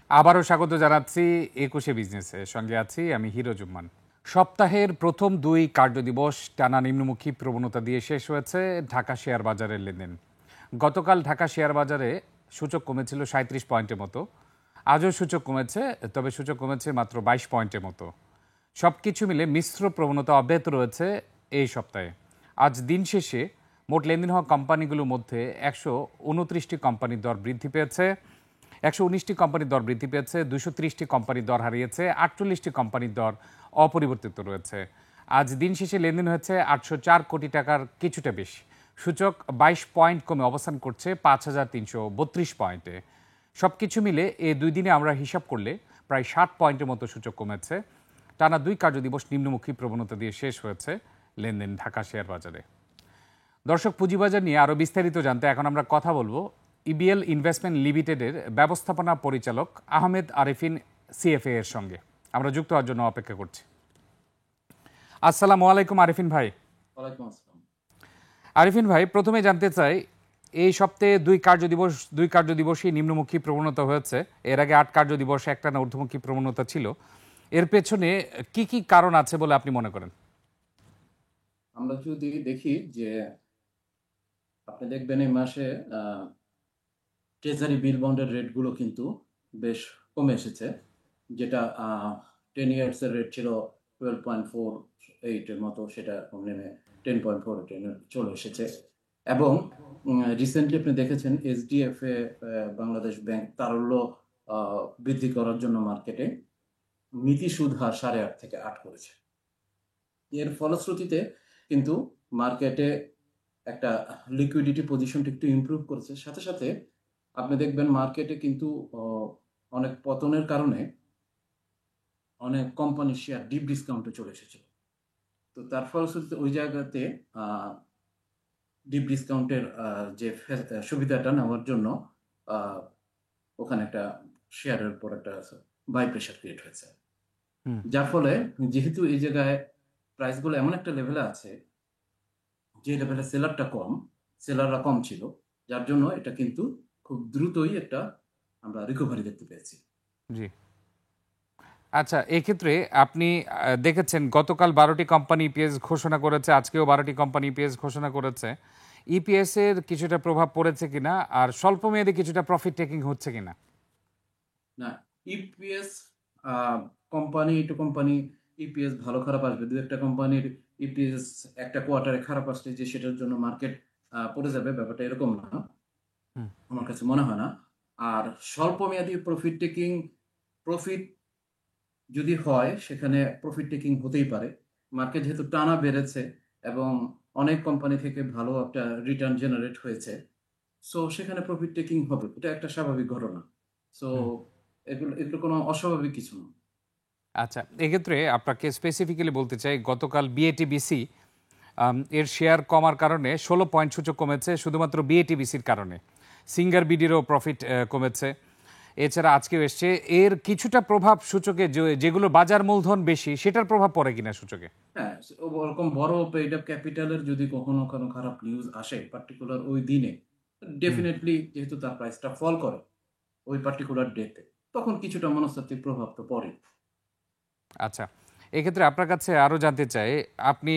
আবারও স্বাগত জানাচ্ছি ২১শে বিজনেসে। সঙ্গে আছি আমি হিরো জুম্মান। সপ্তাহের প্রথম ২ কার্যদিবস টানা নিম্নমুখী প্রবণতা দিয়ে শেষ হয়েছে ঢাকা শেয়ার বাজারের লেনদেন। গতকাল ঢাকা শেয়ার বাজারে সূচক কমেছিল ৩৭ পয়েন্টের মতো। আজও সূচক কমেছে, তবে সূচক কমেছে মাত্র ২২ পয়েন্টের মতো। সব কিছু মিলে মিশ্র প্রবণতা অব্যাহত রয়েছে এই সপ্তাহে। আজ দিন শেষে মোট লেনদেন হওয়া কোম্পানিগুলোর মধ্যে ১২৯টি কোম্পানির দর বৃদ্ধি পেয়েছে, ১১৯টি কোম্পানির দর বৃদ্ধি পেয়েছে, ২৩০টি কোম্পানির দর হারিয়েছে, ৪৮টি কোম্পানির দর অপরিবর্তিত রয়েছে। আজ দিন শেষে লেনদেন হয়েছে ৮০৪ কোটি টাকার কিছুটা বেশি। সূচক ২২ পয়েন্ট কমে অবস্থান করছে ৫,৩৩২ পয়েন্টে। সব কিছু মিলে এই ২ দিনে আমরা হিসাব করলে প্রায় ৬০ পয়েন্টের মতো সূচক কমেছে। টানা ২ কার্যদিবস নিম্নমুখী প্রবণতা দিয়ে শেষ হয়েছে লেনদেন ঢাকা শেয়ার বাজারে। দর্শক, পুঁজিবাজার নিয়ে আরও বিস্তারিত জানতে এখন আমরা কথা বলবো ইবিএল ইনভেস্টমেন্ট লিমিটেডের ব্যবস্থাপনা পরিচালক আহমেদ আরিফিন সিএফএ এর সঙ্গে। আমরা যুক্ত হওয়ার জন্য অপেক্ষা করছি। আসসালামু আলাইকুম আরিফিন ভাই। ওয়ালাইকুম আসসালাম। আরিফিন ভাই, প্রথমে জানতে চাই, এই সপ্তাহে ২ কার্যদিবসই নিম্নমুখী প্রবণতা হয়েছে। এর আগে ৮ কার্যদিবস একটানা ঊর্ধ্বমুখী প্রবণতা ছিল। এর পেছনে কি কি কারণ আছে বলে আপনি মনে করেন? আমরা যদি দেখি যে আপনি দেখবেন এই মাসে ট্রেজারি বিল বন্ডের রেটগুলো কিন্তু বেশ কমে এসেছে, যেটা 10 ইয়ার্সের রেট ছিল 12.48 এর মতো, সেটা এখন নেমে 10.48 চলে এসেছে। এবং রিসেন্টলি আপনি দেখেছেন এইচডিএফএ বাংলাদেশ ব্যাংক তারল্য বৃদ্ধি করার জন্য মার্কেটে নীতি সুদ হার 8.5 থেকে 8 করেছে। এর ফলশ্রুতিতে কিন্তু মার্কেটে একটা লিকুইডিটি পজিশনটা একটু ইমপ্রুভ করেছে। সাথে সাথে আপনি দেখবেন মার্কেটে কিন্তু অনেক পতনের কারণে অনেক কোম্পানির শেয়ার ডিপ ডিসকাউন্টে চলে এসেছিল। তো তার ফলশ্রুতিতে ওই জায়গাতে ডিপ ডিসকাউন্টের যে সুবিধাটা নেওয়ার জন্য ওখানে একটা শেয়ারের উপর একটা বাই প্রেশার ক্রিয়েট হয়েছে, যার ফলে যেহেতু এই জায়গায় প্রাইসগুলো এমন একটা লেভেলে আছে যে লেভেলে সেলাররা কম ছিল, যার জন্য এটা কিন্তু খুব দ্রুতই একটা আমরা রিকভারি দেখতে পেয়েছি। জি, আচ্ছা, এক্ষেত্রে আপনি দেখেছেন গতকাল ১২টি কোম্পানি ইপিএস ঘোষণা করেছে, আজকেও ১২টি কোম্পানি ইপিএস ঘোষণা করেছে। ইপিএস এর কিছুটা প্রভাব পড়েছে কিনা, আর স্বল্প মেয়াদে কিছুটা প্রফিট টেকিং হচ্ছে কিনা? না, ইপিএস কোম্পানি ইপিএস ভালো খারাপ আসবে। দু একটা কোম্পানির ইপিএস একটা কোয়ার্টারে খারাপ আসলে যে সেটার জন্য মার্কেট পড়ে যাবে, ব্যাপারটা এরকম না, আমার কাছে মনে হয় না। আর স্বল্প মেয়াদী প্রফিট যদি হয়, সেখানে প্রফিট টেকিং হতেই পারে। মার্কেট যেহেতু টানা বেড়েছে এবং অনেক কোম্পানি থেকে ভালো একটা রিটার্ন জেনারেট হয়েছে, সো সেখানে প্রফিট টেকিং হবে, এটা একটা স্বাভাবিক ঘটনা। সো এগুলো কোনো অস্বাভাবিক কিছু না। আচ্ছা, এক্ষেত্রে আপনাকে স্পেসিফিক্যালি বলতে চাই, গতকাল বিএটিবিসি এর শেয়ার কমার কারণে ১৬ পয়েন্ট সূচক কমেছে শুধুমাত্র বিএটিবিসির কারণে। সিঙ্গার বিডিরও প্রফিট কমেছে। এছাড়া আজকেও এসছে। এর কিছুটা প্রভাব সূচকে, যেগুলো বাজার মূলধন বেশি, সেটার প্রভাব পড়ে কিনা সূচকে? হ্যাঁ, ওরকম বড় পেইড আপ ক্যাপিটালের যদি কখনো কোনো খারাপ নিউজ আসে পার্টিকুলার ওই দিনে, ডেফিনেটলি যেহেতু তার প্রাইসটা ফল করে ওই পার্টিকুলার ডেতে, তখন কিছুটা মনস্তাত্ত্বিক প্রভাব তো পড়ে। আচ্ছা, এক্ষেত্রে আপনার কাছে আরও জানতে চাই, আপনি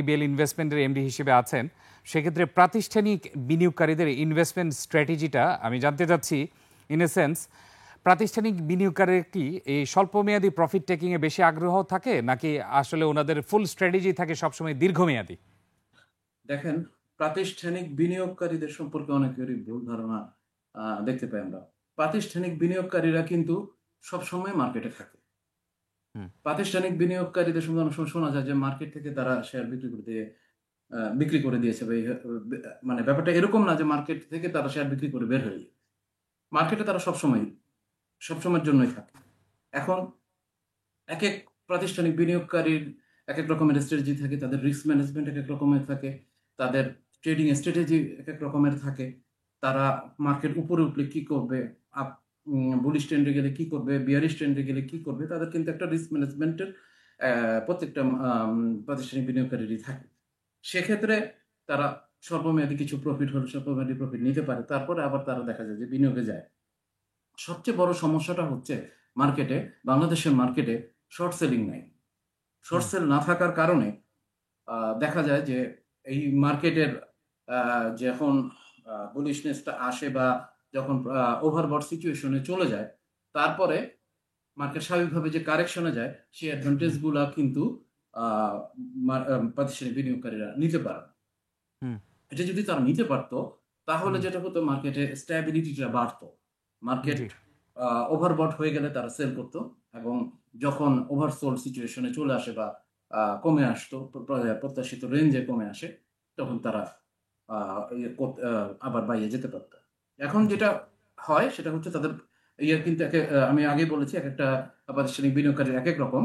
ইবিএল ইনভেস্টমেন্টের এমডি হিসেবে আছেন। সেক্ষেত্রে প্রাতিষ্ঠানিক বিনিয়োগকারীদের ইনভেস্টমেন্ট স্ট্র্যাটেজিটা আমি জানতে চাচ্ছি। ইন এ সেন্স, প্রাতিষ্ঠানিক বিনিয়োগকারীর কি এই স্বল্পমেয়াদী প্রফিট টেকিংয়ে বেশি আগ্রহ থাকে, নাকি আসলে ওনাদের ফুল স্ট্র্যাটেজি থাকে সবসময় দীর্ঘমেয়াদী? দেখেন, প্রাতিষ্ঠানিক বিনিয়োগকারীদের সম্পর্কে অনেকেরই ভুল ধারণা দেখতে পাই আমরা। প্রাতিষ্ঠানিক বিনিয়োগকারীরা কিন্তু সবসময় মার্কেটে থাকে। প্রাতিষ্ঠানিক বিনিয়োগকারীদের সঙ্গে অনেক সময় শোনা যায় যে মার্কেট থেকে তারা শেয়ার বিক্রি করে দিয়েছে, মানে ব্যাপারটা এরকম না যে মার্কেট থেকে তারা শেয়ার বিক্রি করে বের হয়ে যায়। মার্কেটে তারা সবসময়ের জন্যই থাকে। এখন এক এক প্রাতিষ্ঠানিক বিনিয়োগকারীর এক এক রকমের স্ট্র্যাটেজি থাকে, তাদের রিস্ক ম্যানেজমেন্ট এক এক রকমের থাকে, তাদের ট্রেডিং স্ট্র্যাটেজি এক এক রকমের থাকে। তারা মার্কেট উপরে উঠলে কি করবে, বুলিশ ট্রেন্ডে গেলে কি করবে, বিয়ারিশ ট্রেন্ডে গেলে কি করবে, তাদের কিন্তু একটা রিস্ক ম্যানেজমেন্টের প্রত্যেকটা প্রাতিষ্ঠানিক বিনিয়োগকারীরই থাকে। সেক্ষেত্রে তারা স্বল্পমেয়াদী কিছু প্রফিট হলে স্বল্পমেয়াদী প্রফিট নিতে পারে, তারপরে আবার তারা দেখা যায় যে বিনিয়োগে যায়। সবচেয়ে বড় সমস্যাটা হচ্ছে মার্কেটে, বাংলাদেশের মার্কেটে শর্ট সেলিং নাই। শর্ট হুম, সেল না থাকার কারণে দেখা যায় যে এই মার্কেটের যখন বুলিশনেসটা আসে বা যখন ওভারবট সিচুয়েশনে চলে যায়, তারপরে মার্কেট স্বাভাবিকভাবে যে কারেকশনে যায়, সেই অ্যাডভান্টেজ হুম, গুলা কিন্তু আহ, প্রাতিষ্ঠানিক বিনিয়োগকারীরা নিতে পারে না। হুম, এটা যদি তারা নিতে পারতো, তাহলে হুম, যেটা হতো মার্কেটে স্ট্যাবিলিটিটা বাড়তো। মার্কেট জি, ওভারবট হয়ে গেলে তারা সেল করতো, এবং যখন ওভারসোল্ড সিচুয়েশনে চলে আসে বা কমে আসতো, প্রত্যাশিত রেঞ্জে কমে আসে, তখন তারা আবার বাইরে যেতে পারতো। এখন জি, যেটা হয় সেটা হচ্ছে তাদের কিন্তু আমি আগেই বলেছি, এক একটা প্রাতিষ্ঠানিক বিনিয়োগকারীর এক এক রকম।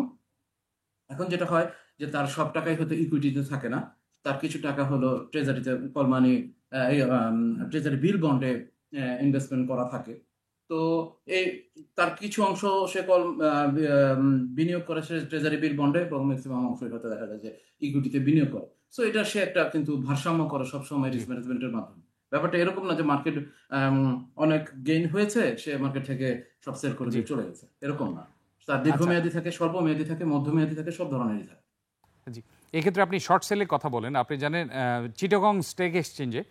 এখন যেটা হয় যে তার সব টাকাই হয়তো ইকুইটিতে থাকে না, তার কিছু টাকা হলো ট্রেজারিতে, কল মানি, ট্রেজারি বিল বন্ডে ইনভেস্টমেন্ট করা থাকে। তো এই তার কিছু অংশ সে বিনিয়োগ করে সে ট্রেজারি বিল বন্ডে, এবং ম্যাক্সিমাম অংশ হয়তো দেখা যায় যে ইকুইটিতে বিনিয়োগ করে। সো এটা সে একটা কিন্তু ভারসাম্য করে সবসময় জি, রিস্ক ম্যানেজমেন্টের মাধ্যমে। ব্যাপারটা এরকম না যে মার্কেট অনেক গেইন হয়েছে, সে মার্কেট থেকে সব সেল করে জি, দিয়ে চলে গেছে, এরকম না। তার আচ্ছা, দীর্ঘমেয়াদী থাকে, স্বল্পমেয়াদী থাকে, মধ্যমেয়াদী থাকে, সব ধরনেরই থাকে। জি। এক্ষেত্রে আপনি শর্ট সেলের কথা বলেন। আপনি জানেন চিটাগং স্টক এক্সচেঞ্জে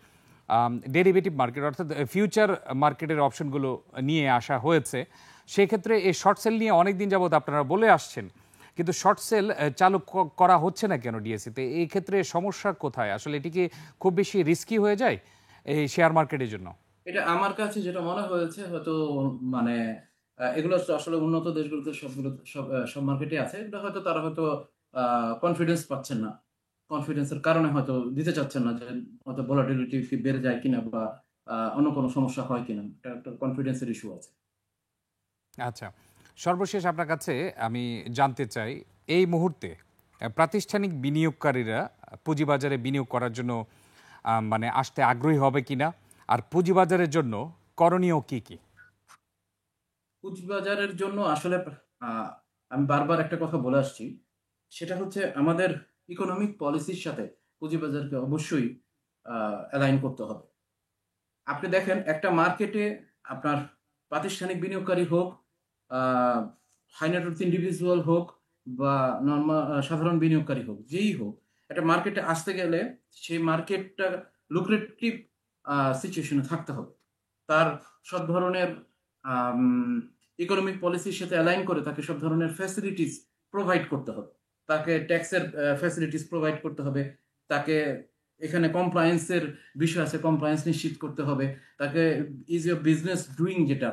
ডেরিভেটিভ মার্কেট অর্থাৎ ফিউচার মার্কেটের অপশনগুলো নিয়ে আসা হয়েছে। সেক্ষেত্রে এই শর্ট সেল নিয়ে অনেক দিন যাবত আপনারা বলে আসছেন, কিন্তু শর্ট সেল চালু করা হচ্ছে না কেন ডিএসইতে? এই ক্ষেত্রে সমস্যা কোথায়? আসলে এটি কি খুব বেশি রিস্কি হয়ে যায় এই শেয়ার মার্কেটের জন্য? এটা আমার কাছে যেটা মনে হয়েছে, হয়তো মানে এগুলো তো আসলে উন্নত দেশগুলোতে সবগুলো সব মার্কেটে আছে। এটা হয়তো তারা হয়তো কনফিডেন্স পাচ্ছেন না। কনফিডেন্সের কারণে হয়তো দিতে চাচ্ছেন না, যে হয়তো ভলাটিলিটি বেড়ে যায় কিনা, বা অন্য কোনো সমস্যা হয় কিনা। এটা একটা কনফিডেন্সের ইস্যু আছে। আচ্ছা। সর্বশেষ আপনার কাছে আমি জানতে চাই, এই মুহূর্তে প্রাতিষ্ঠানিক বিনিয়োগকারীরা পুঁজিবাজারে বিনিয়োগ করার জন্য মানে আসতে আগ্রহী হবে কিনা? আর পুঁজিবাজারের জন্য করণীয় কি, কি? পুঁজিবাজারের জন্য আসলে আহ, আমি বারবার একটা কথা বলে আসছি, সেটা হচ্ছে আমাদের ইকোনমিক পলিসির সাথে পুঁজিবাজারকে অবশ্যই অ্যালাইন করতে হবে। আপনি দেখেন একটা মার্কেটে, আপনার প্রাতিষ্ঠানিক বিনিয়োগকারী হোক, হাই নেট ওয়ার্থ ইন্ডিভিজুয়াল হোক, বা নর্মাল সাধারণ বিনিয়োগকারী হোক, যেই হোক, একটা মার্কেটে আসতে গেলে সেই মার্কেটটা লুক্রেটিভ সিচুয়েশনে থাকতে হবে। তার সব ধরনের ইকোনমিক পলিসির সাথে অ্যালাইন করে তাকে সব ধরনের ফ্যাসিলিটিস প্রোভাইড করতে হবে। তাকে ট্যাক্সের ফ্যাসিলিটিস প্রোভাইড করতে হবে। তাকে এখানে কমপ্লায়েন্সের বিষয় আছে, কমপ্লায়েন্স নিশ্চিত করতে হবে। তাকে ইজ অফ বিজনেস ডুইং, যেটা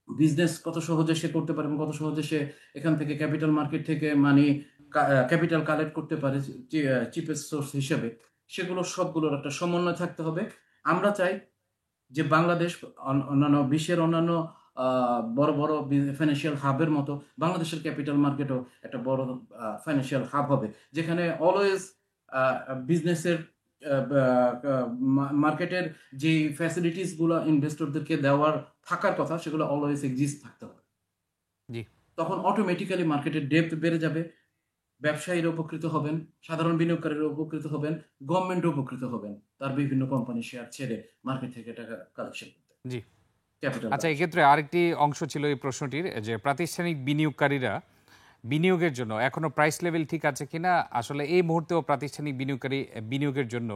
বিজনেস কত সহজে সে করতে পারে, এবং কত সহজে সে এখান থেকে ক্যাপিটাল মার্কেট থেকে মানি, ক্যাপিটাল কালেক্ট করতে পারে চিপেস্ট সোর্স হিসেবে, সেগুলো সবগুলোর একটা সমন্বয় থাকতে হবে। আমরা চাই যে বাংলাদেশ অন্যান্য বিশ্বের অন্যান্য বড় বড় ফাইন্যান্সিয়াল হাবের মতো বাংলাদেশের ক্যাপিটাল মার্কেটও একটা বড় ফাইন্যান্সিয়াল হাব হবে, যেখানে অলওয়েজ বিজনেসের মার্কেটের যে ফ্যাসিলিটিস গুলো ইনভেস্টরদেরকে দেওয়ার থাকার কথা, সেগুলো অলওয়েজ এক্সিস্ট থাকতে হবে। জি। তখন অটোমেটিক্যালি মার্কেটের ডেপথ বেড়ে যাবে, ব্যবসায়ীরা উপকৃত হবেন, সাধারণ বিনিয়োগকারীরা উপকৃত হবেন, গভর্নমেন্ট উপকৃত হবেন, তার বিভিন্ন কোম্পানি শেয়ার ছেড়ে মার্কেট থেকে টাকা কালেকশন করতে, জি। ক্যাপিটাল আচ্ছা, কালেকশন। এক্ষেত্রে আরেকটি অংশ ছিল এই প্রশ্নটির, যে প্রাতিষ্ঠানিক বিনিয়োগকারীরা বিনিয়োগের জন্য এখনো প্রাইস লেভেল ঠিক আছে কিনা? আসলে এই মুহূর্তেও প্রাতিষ্ঠানিক বিনিয়োগকারী বিনিয়োগের জন্য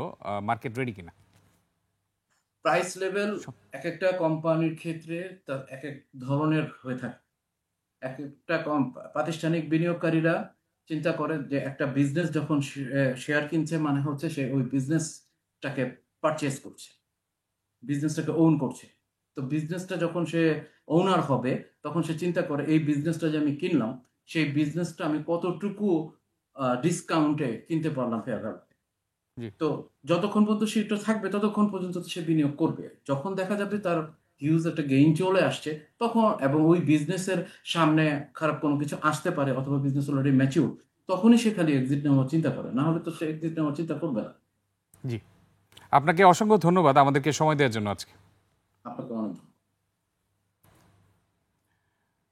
মার্কেট রেডি কিনা? প্রাইস লেভেল স- এক একটা কোম্পানির ক্ষেত্রে তার এক এক ধরনের হয়ে থাকে। এক একটা প্রাতিষ্ঠানিক বিনিয়োগকারীরা চিন্তা করে যে একটা বিজনেস যখন শেয়ার কিনছে, মানে হচ্ছে সে ওই বিজনেসটাকে পারচেজ করছে, বিজনেসটাকে ওন করছে। তো বিজনেসটা যখন সে ওনার হবে, তখন সে চিন্তা করে এই বিজনেসটা যে আমি কিনলাম, সেই বিজনেসটা আমি কতটুকু ডিসকাউন্টে কিনতে পারলাম ফেয়ার ভ্যালু। জি, তো যতক্ষণ পর্যন্ত সেটা থাকবে, ততক্ষণ পর্যন্ত সে বিনিয়োগ করবে। যখন দেখা যাবে তার হিউজ একটা গেইন চলে আসছে, তখন, এবং ওই বিজনেসের সামনে খারাপ কোনো কিছু আসতে পারে, অথবা বিজনেস অলরেডি ম্যাচিউর, তখনই সে খালি এক্সিট নেওয়ার চিন্তা করে, না হলে তো সে এক্সিট নেওয়ার চিন্তা করবে না। জি। আপনাকে অসংখ্য ধন্যবাদ আমাদেরকে সময় দেওয়ার জন্য আজকে। আপনাকে অনেক ধন্যবাদ।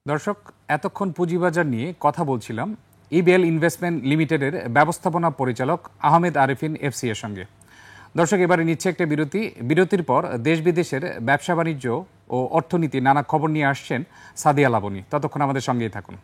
দর্শক, এতক্ষণ পুঁজিবাজার নিয়ে কথা বলছিলাম ইবিএল ইনভেস্টমেন্ট লিমিটেডের ব্যবস্থাপনা পরিচালক আহমেদ আরিফিন এফসি এর সঙ্গে। দর্শক, এবারে নিচ্ছে একটা বিরতি। বিরতির পর দেশ বিদেশের ব্যবসা বাণিজ্য ও অর্থনীতি নানা খবর নিয়ে আসছেন সাদিয়া লাবণী। ততক্ষণ আমাদের সঙ্গেই থাকুন।